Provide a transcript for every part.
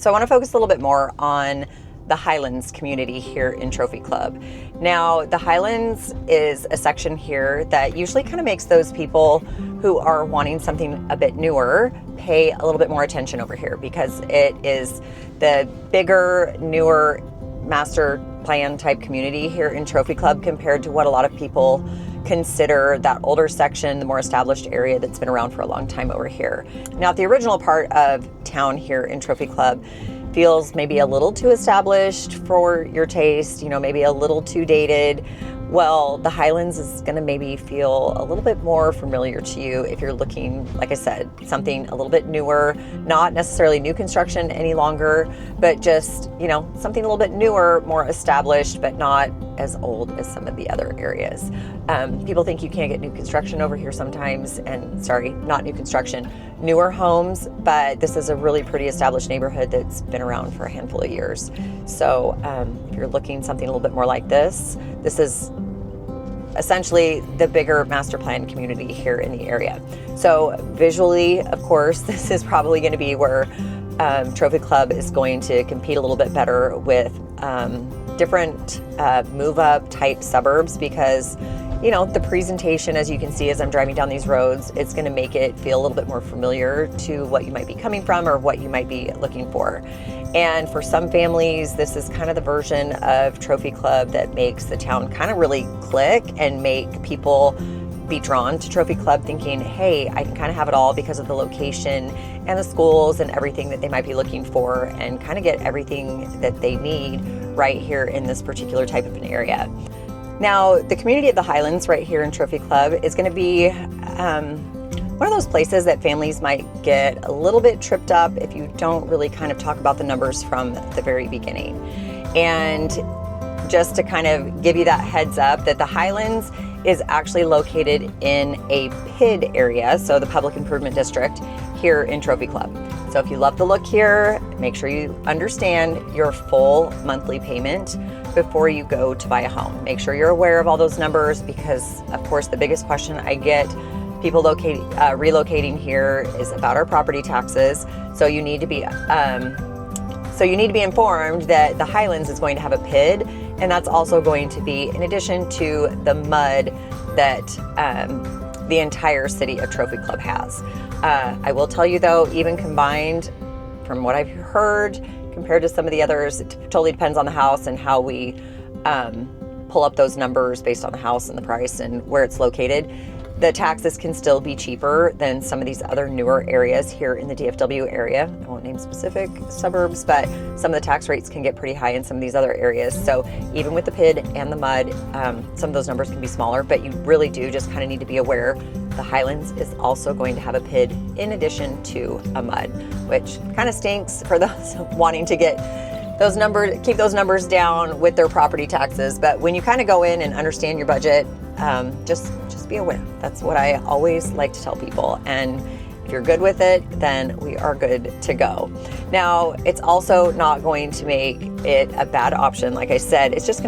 So I want to focus a little bit more on the Highlands community here in Trophy Club. Now, the Highlands is a section here that usually kind of makes those people who are wanting something a bit newer pay a little bit more attention over here, because it is the bigger, newer master plan type community here in Trophy Club compared to what a lot of people consider that older section, the more established area that's been around for a long time over here. Now, the original part of town here in Trophy Club feels maybe a little too established for your taste, you know, maybe a little too dated. Well, the Highlands is going to maybe feel a little bit more familiar to you if you're looking, like I said, something a little bit newer, not necessarily new construction any longer, but just, you know, something a little bit newer, more established, but not as old as some of the other areas. People think you can't get new construction over here sometimes, and sorry, not new construction, newer homes, but this is a really pretty established neighborhood that's been around for a handful of years. So if you're looking something a little bit more like this is essentially the bigger master plan community here in the area. So visually, of course, this is probably going to be where Trophy Club is going to compete a little bit better with different move-up type suburbs, because you know, the presentation, as you can see as I'm driving down these roads, it's going to make it feel a little bit more familiar to what you might be coming from or what you might be looking for. And for some families, this is kind of the version of Trophy Club that makes the town kind of really click and make people be drawn to Trophy Club, thinking, hey, I can kind of have it all because of the location and the schools and everything that they might be looking for, and kind of get everything that they need right here in this particular type of an area. Now, the community of the Highlands right here in Trophy Club is going to be one of those places that families might get a little bit tripped up if you don't really kind of talk about the numbers from the very beginning. And just to kind of give you that heads up, that the Highlands is actually located in a PID area, so the Public Improvement District here in Trophy Club. So if you love the look here, make sure you understand your full monthly payment before you go to buy a home. Make sure you're aware of all those numbers, because of course the biggest question I get people relocating here is about our property taxes. So you need to be informed that the Highlands is going to have a PID, and that's also going to be in addition to the MUD that the entire city of Trophy Club has. I will tell you though, even combined, from what I've heard, compared to some of the others, it totally depends on the house and how we pull up those numbers based on the house and the price and where it's located. The taxes can still be cheaper than some of these other newer areas here in the DFW area. I won't name specific suburbs, but some of the tax rates can get pretty high in some of these other areas. So even with the PID and the MUD, some of those numbers can be smaller, but you really do just kind of need to be aware the Highlands is also going to have a PID in addition to a MUD, which kind of stinks for those wanting to get those numbers, keep those numbers down with their property taxes. But when you kind of go in and understand your budget, just be aware. That's what I always like to tell people. And if you're good with it, then we are good to go. Now, it's also not going to make it a bad option. Like I said, it's just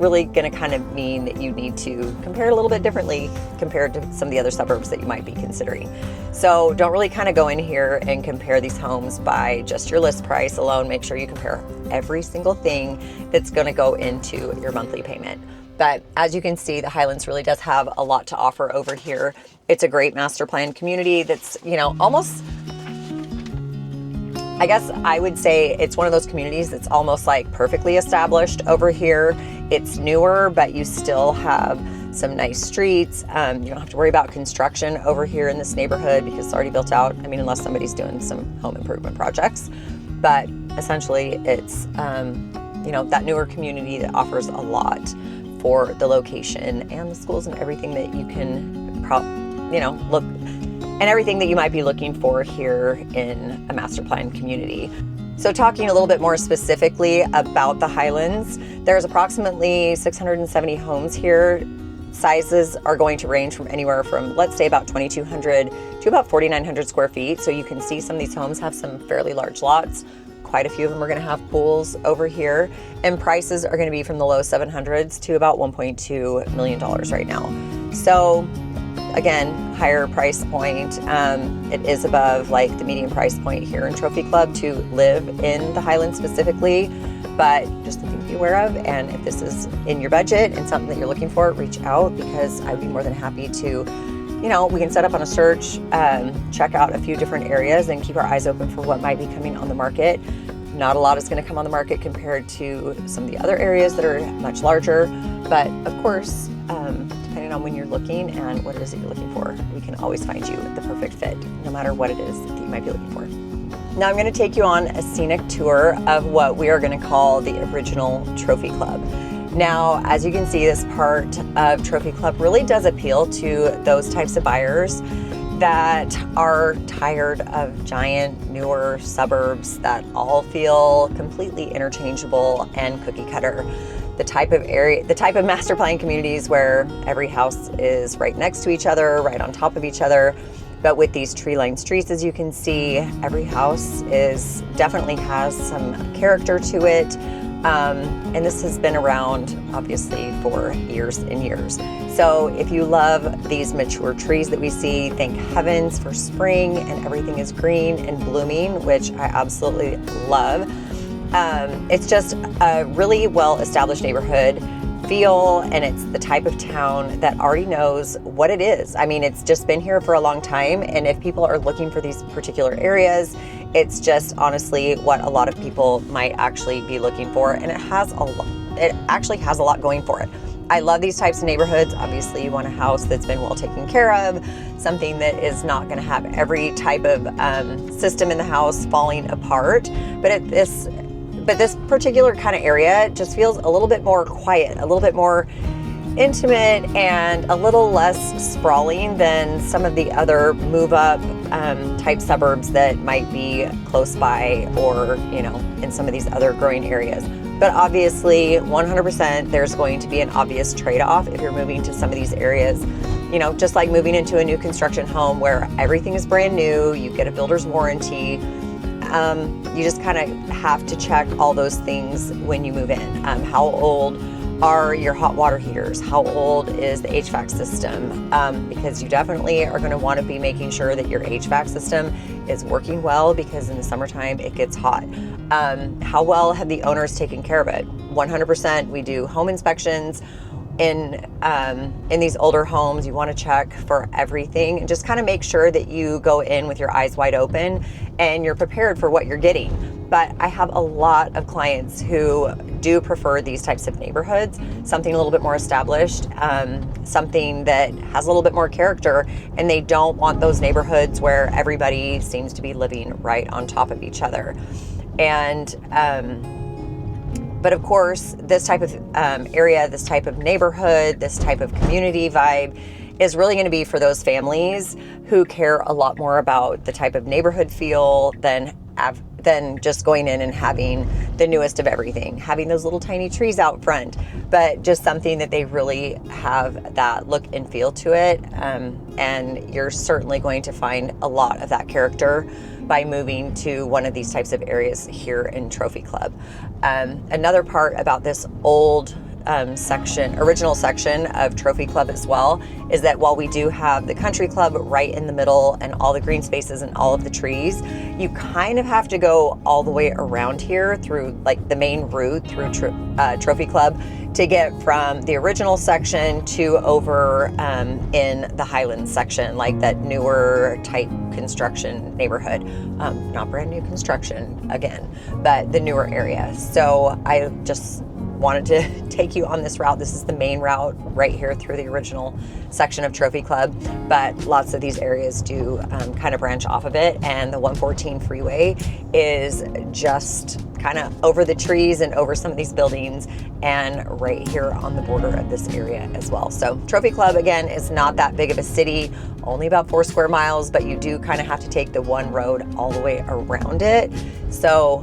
really going to kind of mean that you need to compare it a little bit differently compared to some of the other suburbs that you might be considering. So don't really kind of go in here and compare these homes by just your list price alone. Make sure you compare every single thing that's going to go into your monthly payment. But as you can see, the Highlands really does have a lot to offer over here. It's a great master plan community that's, you know, almost, I guess I would say it's one of those communities that's almost like perfectly established over here. It's newer, but you still have some nice streets. You don't have to worry about construction over here in this neighborhood because it's already built out. I mean, unless somebody's doing some home improvement projects. But essentially it's, you know, that newer community that offers a lot for the location and the schools and everything that you can, look, and everything that you might be looking for here in a master plan community. So talking a little bit more specifically about the Highlands, there's approximately 670 homes here. Sizes are going to range from anywhere from, let's say, about 2,200 to about 4,900 square feet. So you can see some of these homes have some fairly large lots. Quite a few of them are going to have pools over here, and prices are going to be from the low 700s to about $1.2 million right now. So again, higher price point. It is above like the median price point here in Trophy Club to live in the Highlands specifically, but just something to be aware of. And if this is in your budget and something that you're looking for, reach out, because I'd be more than happy to, we can set up on a search, check out a few different areas and keep our eyes open for what might be coming on the market. Not a lot is going to come on the market compared to some of the other areas that are much larger, but of course, depending on when you're looking and what it is that you're looking for, we can always find you the perfect fit, no matter what it is that you might be looking for. Now I'm going to take you on a scenic tour of what we are going to call the original Trophy Club. Now, as you can see, this part of Trophy Club really does appeal to those types of buyers that are tired of giant, newer suburbs that all feel completely interchangeable and cookie cutter. The type of master plan communities where every house is right next to each other, right on top of each other. But with these tree-lined streets, as you can see, every house definitely has some character to it. And this has been around, obviously, for years and years. So if you love these mature trees that we see, thank heavens for spring and everything is green and blooming, which I absolutely love. It's just a really well-established neighborhood feel, and it's the type of town that already knows what it is. I mean, it's just been here for a long time, and if people are looking for these particular areas, it's just honestly what a lot of people might actually be looking for, and it actually has a lot going for it. I love these types of neighborhoods. Obviously, you want a house that's been well taken care of, something that is not going to have every type of system in the house falling apart. But this particular kind of area just feels a little bit more quiet, a little bit more intimate, and a little less sprawling than some of the other move-up type suburbs that might be close by, or in some of these other growing areas. But obviously, 100%, there's going to be an obvious trade-off if you're moving to some of these areas. Just like moving into a new construction home where everything is brand new, you get a builder's warranty. You just kind of have to check all those things when you move in. How old are your hot water heaters? How old is the HVAC system? Because you definitely are going to want to be making sure that your HVAC system is working well, because in the summertime it gets hot. How well have the owners taken care of it? 100%. We do home inspections. In these older homes, you want to check for everything and just kind of make sure that you go in with your eyes wide open and you're prepared for what you're getting. But I have a lot of clients who do prefer these types of neighborhoods, something a little bit more established, something that has a little bit more character, and they don't want those neighborhoods where everybody seems to be living right on top of each other. And but of course, this type of area, this type of neighborhood, this type of community vibe is really going to be for those families who care a lot more about the type of neighborhood feel than just going in and having the newest of everything, having those little tiny trees out front, but just something that they really have that look and feel to it. And you're certainly going to find a lot of that character by moving to one of these types of areas here in Trophy Club. Another part about this original section of Trophy Club as well, is that while we do have the country club right in the middle and all the green spaces and all of the trees, you kind of have to go all the way around here through like the main route through Trophy Club to get from the original section to over in the Highlands section, like that newer type construction neighborhood. Not brand new construction again, but the newer area. So I just wanted to take you on this route. This is the main route right here through the original section of Trophy Club, but lots of these areas do kind of branch off of it, and the 114 freeway is just kind of over the trees and over some of these buildings and right here on the border of this area as well. So Trophy Club, again, is not that big of a city, only about 4 square miles, but you do kind of have to take the one road all the way around it. So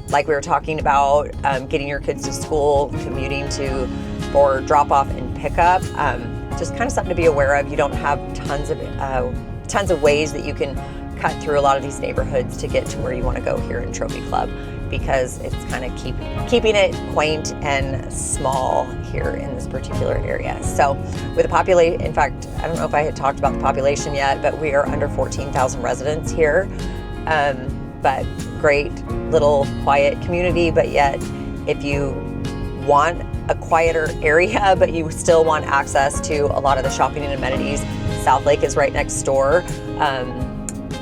like we were talking about, getting your kids to school, commuting for drop off and pickup, just kind of something to be aware of. You don't have tons of ways that you can cut through a lot of these neighborhoods to get to where you want to go here in Trophy Club. because it's kind of keeping it quaint and small here in this particular area. So with the population, in fact, I don't know if I had talked about the population yet, but we are under 14,000 residents here. But great little quiet community, but yet if you want a quieter area, but you still want access to a lot of the shopping and amenities, Southlake is right next door.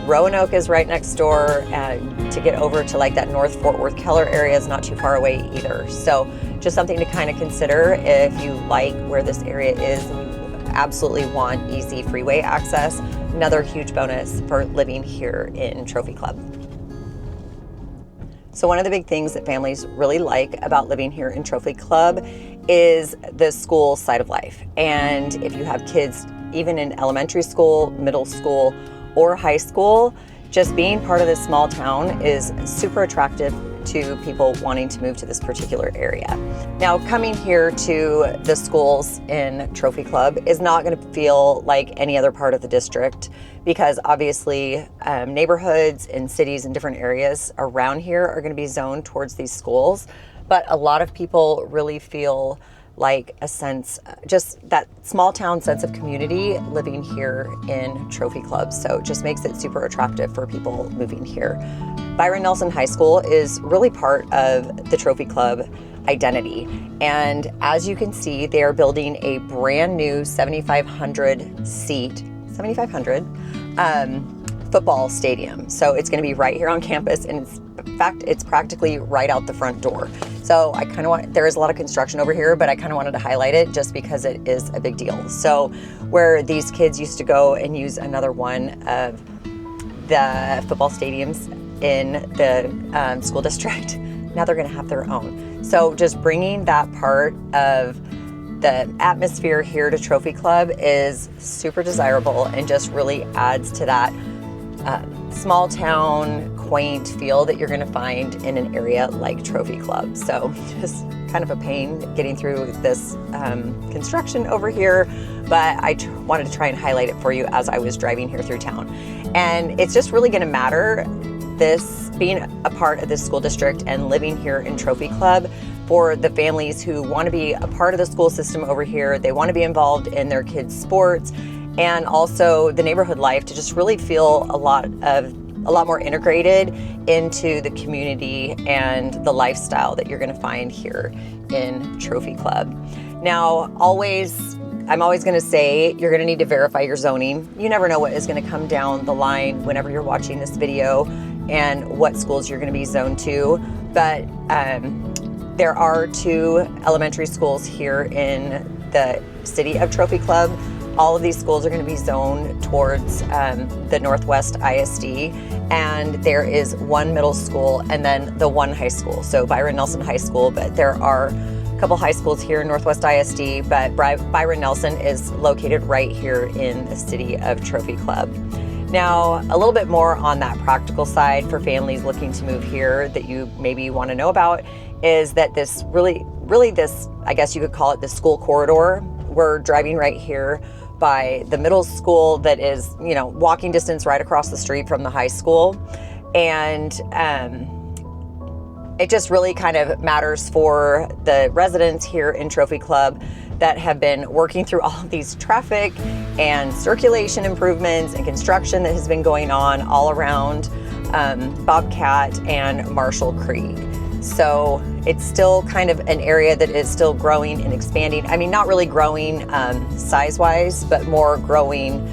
Roanoke is right next door, and to get over to like that North Fort Worth Keller area is not too far away either. So just something to kind of consider if you like where this area is and you absolutely want easy freeway access. Another huge bonus for living here in Trophy Club. So one of the big things that families really like about living here in Trophy Club is the school side of life. And if you have kids even in elementary school, middle school, or high school, just being part of this small town is super attractive to people wanting to move to this particular area. Now, coming here to the schools in Trophy Club is not going to feel like any other part of the district, because obviously neighborhoods and cities and different areas around here are going to be zoned towards these schools. But a lot of people really feel like a sense, just that small town sense of community living here in Trophy Club. So it just makes it super attractive for people moving here. Byron Nelson High School is really part of the Trophy Club identity. And as you can see, they are building a brand new 7,500 seat, football stadium. So it's going to be right here on campus, and in fact, it's practically right out the front door. So I kind of there is a lot of construction over here, but I kind of wanted to highlight it just because it is a big deal. So where these kids used to go and use another one of the football stadiums in the school district, now they're going to have their own. So just bringing that part of the atmosphere here to Trophy Club is super desirable and just really adds to that small town, quaint feel that you're going to find in an area like Trophy Club. So just kind of a pain getting through this construction over here, but I wanted to try and highlight it for you as I was driving here through town. And it's just really going to matter, this being a part of this school district and living here in Trophy Club, for the families who want to be a part of the school system over here. They want to be involved in their kids' sports and also the neighborhood life, to just really feel a lot more integrated into the community and the lifestyle that you're going to find here in Trophy Club. Now, I'm always going to say you're going to need to verify your zoning. You never know what is going to come down the line whenever you're watching this video and what schools you're going to be zoned to. But there are 2 elementary schools here in the city of Trophy Club. All of these schools are going to be zoned towards the Northwest ISD, and there is 1 middle school and then the 1 high school. So Byron Nelson High School, but there are a couple high schools here in Northwest ISD, but Byron Nelson is located right here in the city of Trophy Club. Now, a little bit more on that practical side for families looking to move here that you maybe want to know about is that this really this, I guess you could call it the school corridor. We're driving right here by the middle school that is, walking distance right across the street from the high school. And it just really kind of matters for the residents here in Trophy Club that have been working through all of these traffic and circulation improvements and construction that has been going on all around Bobcat and Marshall Creek. So it's still kind of an area that is still growing and expanding. I mean, not really growing size-wise, but more growing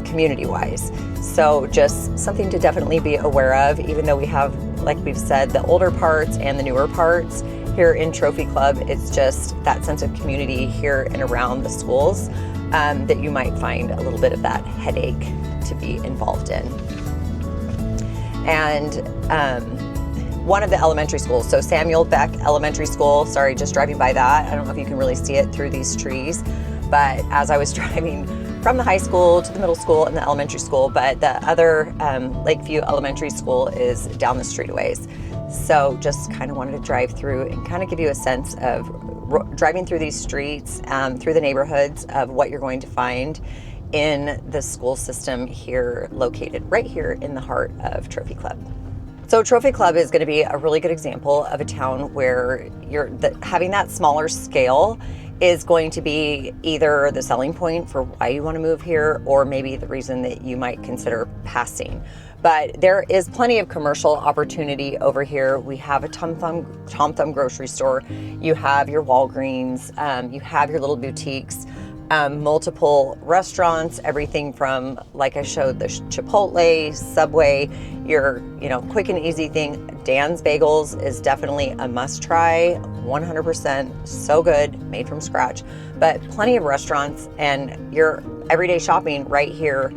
community-wise. So just something to definitely be aware of, even though we have, like we've said, the older parts and the newer parts here in Trophy Club. It's just that sense of community here and around the schools that you might find a little bit of that headache to be involved in. And one of the elementary schools, so Samuel Beck Elementary School, sorry, just driving by that. I don't know if you can really see it through these trees, but as I was driving from the high school to the middle school and the elementary school, but the other Lakeview Elementary School is down the street a ways. So just kind of wanted to drive through and kind of give you a sense of driving through these streets, through the neighborhoods, of what you're going to find in the school system here, located right here in the heart of Trophy Club. So Trophy Club is going to be a really good example of a town where having that smaller scale is going to be either the selling point for why you want to move here, or maybe the reason that you might consider passing. But there is plenty of commercial opportunity over here. We have a Tom Thumb grocery store. You have your Walgreens. You have your little boutiques. Multiple restaurants, everything from, like I showed, the Chipotle, Subway, your quick and easy thing. Dan's Bagels is definitely a must try, 100%, so good, made from scratch. But plenty of restaurants and your everyday shopping right here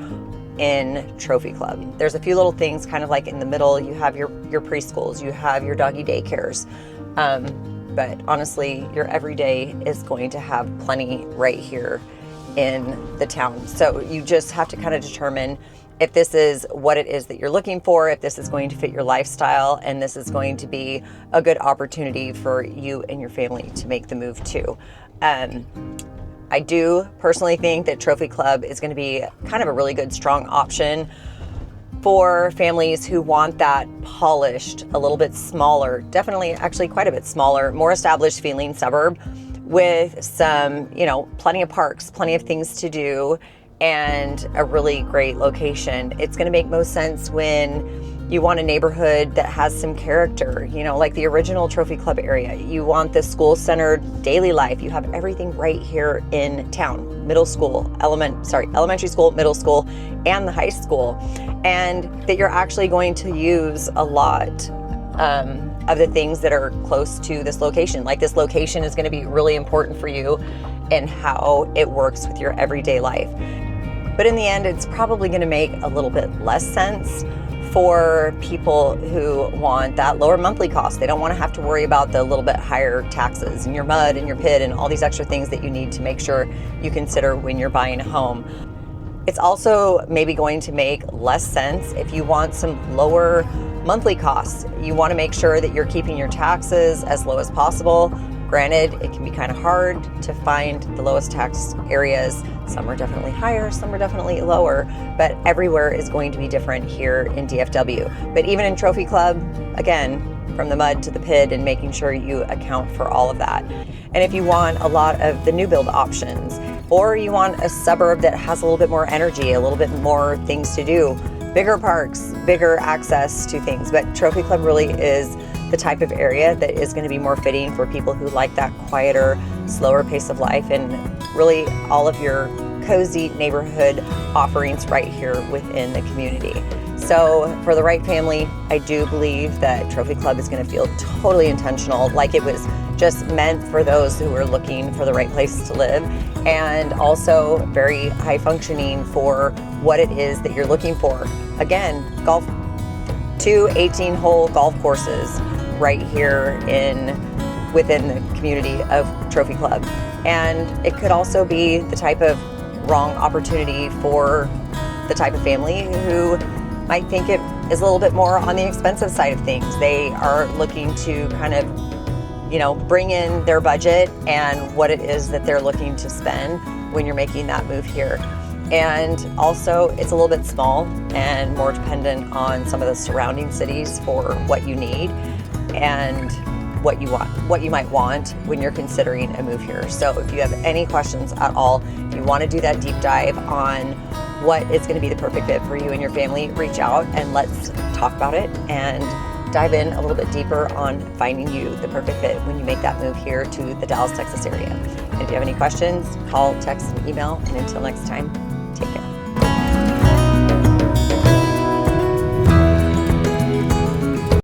in Trophy Club. There's a few little things kind of like in the middle. You have your preschools, you have your doggy daycares. But honestly, your everyday is going to have plenty right here in the town. So you just have to kind of determine if this is what it is that you're looking for, if this is going to fit your lifestyle, and this is going to be a good opportunity for you and your family to make the move too. I do personally think that Trophy Club is going to be kind of a really good, strong option for families who want that polished, a little bit smaller, definitely actually quite a bit smaller, more established feeling suburb with some, plenty of parks, plenty of things to do, and a really great location. It's going to make most sense when you want a neighborhood that has some character, like the original Trophy Club area. You want the school-centered daily life. You have everything right here in town. Elementary school, middle school, and the high school. And that you're actually going to use a lot of the things that are close to this location. Like this location is going to be really important for you and how it works with your everyday life. But in the end, it's probably going to make a little bit less sense for people who want that lower monthly cost. They don't want to have to worry about the little bit higher taxes and your mud and your pit and all these extra things that you need to make sure you consider when you're buying a home. It's also maybe going to make less sense if you want some lower monthly costs. You want to make sure that you're keeping your taxes as low as possible. Granted, it can be kind of hard to find the lowest tax areas. Some are definitely higher, some are definitely lower, but everywhere is going to be different here in DFW. But even in Trophy Club, again, from the mud to the pit and making sure you account for all of that. And if you want a lot of the new build options, or you want a suburb that has a little bit more energy, a little bit more things to do, bigger parks, bigger access to things. But Trophy Club really is the type of area that is going to be more fitting for people who like that quieter, slower pace of life, and really all of your cozy neighborhood offerings right here within the community. So for the right family, I do believe that Trophy Club is going to feel totally intentional, like it was just meant for those who are looking for the right place to live, and also very high functioning for what it is that you're looking for. Again, golf, 2 18-hole golf courses right here within the community of Trophy Club. And it could also be the type of wrong opportunity for the type of family who might think it is a little bit more on the expensive side of things. They are looking to kind of, bring in their budget and what it is that they're looking to spend when you're making that move here. And also, it's a little bit small and more dependent on some of the surrounding cities for what you need and what you might want when you're considering a move here. So if you have any questions at all, if you want to do that deep dive on what is going to be the perfect fit for you and your family, reach out and let's talk about it and dive in a little bit deeper on finding you the perfect fit when you make that move here to the Dallas, Texas area. And if you have any questions, call, text, and email. And until next time, take care.